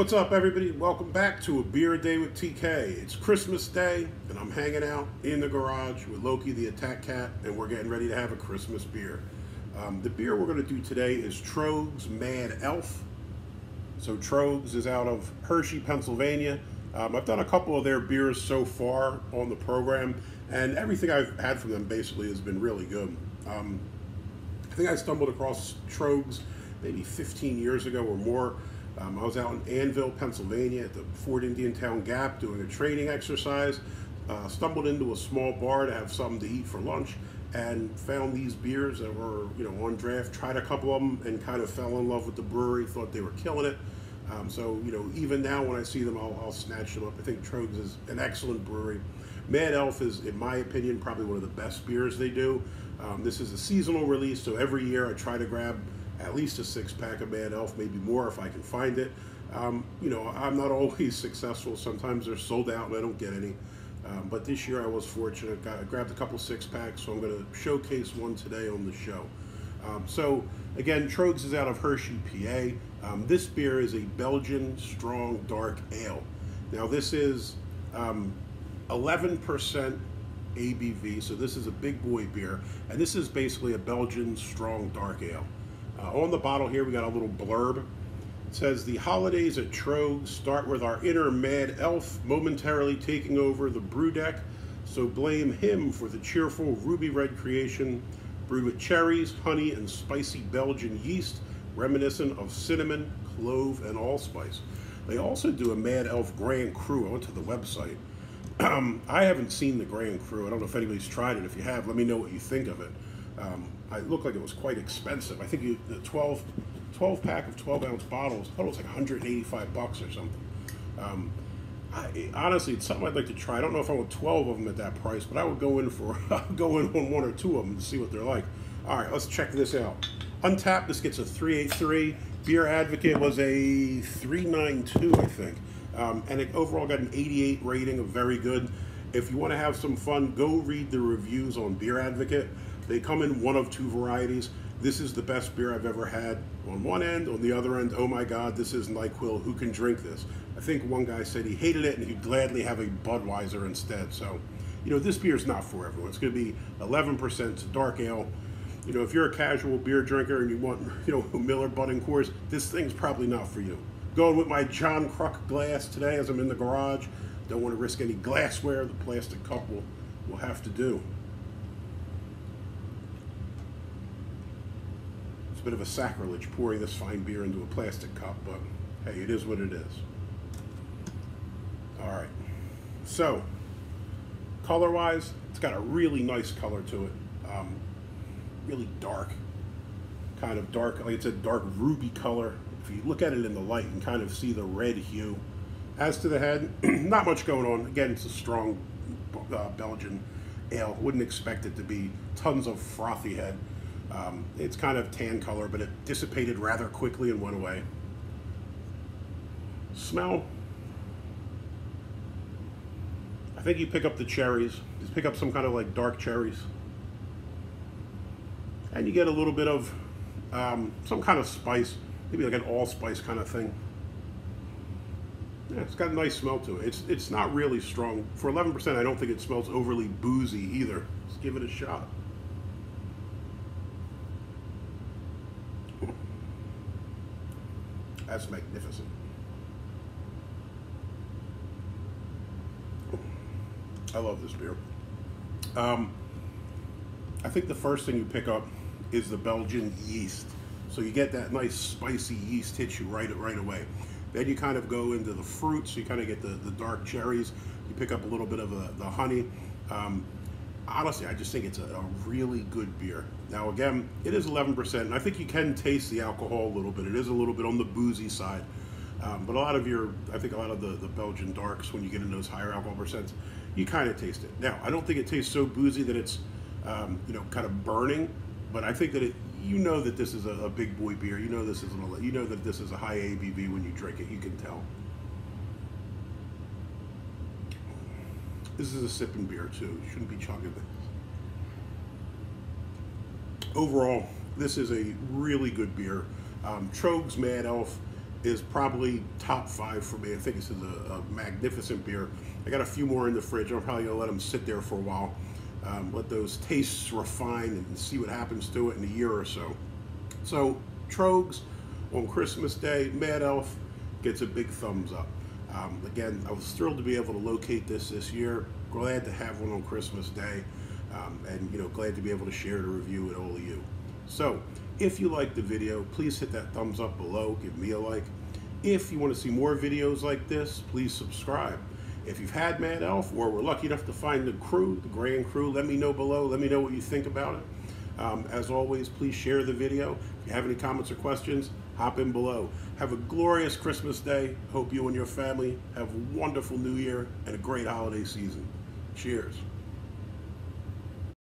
What's up, everybody? Welcome back to A Beer a Day with TK. It's Christmas Day, and I'm hanging out in the garage with Loki the Attack Cat, and we're getting ready to have a Christmas beer. The beer we're going to do today is Tröegs Mad Elf. So Tröegs is out of Hershey, Pennsylvania. I've done a couple of their beers so far on the program, and everything I've had from them basically has been really good. I think I stumbled across Tröegs maybe 15 years ago or more. I was out in Annville, Pennsylvania at the Fort Indian Town Gap doing a training exercise. Stumbled into a small bar to have something to eat for lunch and found these beers that were, on draft. Tried a couple of them and kind of fell in love with the brewery, thought they were killing it. So, even now when I see them, I'll snatch them up. I think Tröegs is an excellent brewery. Mad Elf is, in my opinion, probably one of the best beers they do. This is a seasonal release, so every year I try to grab at least a 6-pack of Mad Elf, maybe more if I can find it. I'm not always successful. Sometimes they're sold out and I don't get any. But this year I was fortunate. I grabbed a couple 6-packs, so I'm going to showcase one today on the show. So again, Tröegs is out of Hershey, PA. This beer is a Belgian Strong Dark Ale. Now this is 11% ABV, so this is a big boy beer, and this is basically a Belgian Strong Dark Ale. On the bottle here, we got a little blurb. It says, "The holidays at Tröegs start with our inner Mad Elf momentarily taking over the brew deck, so blame him for the cheerful ruby red creation brewed with cherries, honey, and spicy Belgian yeast, reminiscent of cinnamon, clove, and allspice." They also do a Mad Elf Grand Cru. I went to the website. I haven't seen the Grand Cru. I don't know if anybody's tried it. If you have, let me know what you think of it. It looked like it was quite expensive. I think the 12 pack of 12-ounce bottles, I thought it was like $185 or something. Honestly, it's something I'd like to try. I don't know if I want 12 of them at that price, but I would go in on one or two of them to see what they're like. All right, let's check this out. Untapped, this gets a 3.83. Beer Advocate was a 3.92, I think. And it overall got an 88 rating of very good. If you want to have some fun, go read the reviews on Beer Advocate. They come in one of two varieties. This is the best beer I've ever had on one end. On the other end, oh my God, this is NyQuil. Who can drink this? I think one guy said he hated it and he'd gladly have a Budweiser instead. So, this beer is not for everyone. It's going to be 11%. It's a dark ale. If you're a casual beer drinker and you want, Miller Budding Coors, this thing's probably not for you. Going with my John Kruk glass today as I'm in the garage. Don't want to risk any glassware. The plastic cup will have to do. It's a bit of a sacrilege pouring this fine beer into a plastic cup, but hey, it is what it is. All right. So, color-wise, it's got a really nice color to it. Really dark, kind of dark, like it's a dark ruby color. If you look at it in the light, you can kind of see the red hue. As to the head, not much going on. Again, it's a strong Belgian ale. Wouldn't expect it to be tons of frothy head. It's kind of tan color, but it dissipated rather quickly and went away. Smell. I think you pick up the cherries. Just pick up some kind of like dark cherries. And you get a little bit of some kind of spice, maybe like an allspice kind of thing. Yeah, it's got a nice smell to it. It's not really strong. For 11%, I don't think it smells overly boozy either. Let's give it a shot. That's magnificent. I love this beer. I think the first thing you pick up is the Belgian yeast. So you get that nice spicy yeast hits you right away. Then you kind of go into the fruits. You kind of get the dark cherries. You pick up a little bit of the honey. Honestly, I just think it's a really good beer. Now again, it is 11%, and I think you can taste the alcohol a little bit. It is a little bit on the boozy side. But I think a lot of the Belgian darks, when you get into those higher alcohol percents, you kind of taste it. Now, I don't think it tastes so boozy that it's, kind of burning, but I think that that this is a big boy beer. That this is a high ABV when you drink it. You can tell. This is a sipping beer too. You shouldn't be chugging this. Overall, this is a really good beer. Tröegs Mad Elf is probably top 5 for me. I think this is a magnificent beer. I got a few more in the fridge. I'm probably gonna let them sit there for a while, let those tastes refine and see what happens to it in a year or so. So Tröegs on Christmas Day, Mad Elf gets a big thumbs up. Again, I was thrilled to be able to locate this year. Glad to have one on Christmas Day, and glad to be able to share the review with all of you. So, if you liked the video, please hit that thumbs up below. Give me a like. If you want to see more videos like this, please subscribe. If you've had Mad Elf or were lucky enough to find the crew, the Grand Crew, let me know below. Let me know what you think about it. As always, please share the video. If you have any comments or questions, hop in below. Have a glorious Christmas Day. Hope you and your family have a wonderful New Year and a great holiday season. Cheers.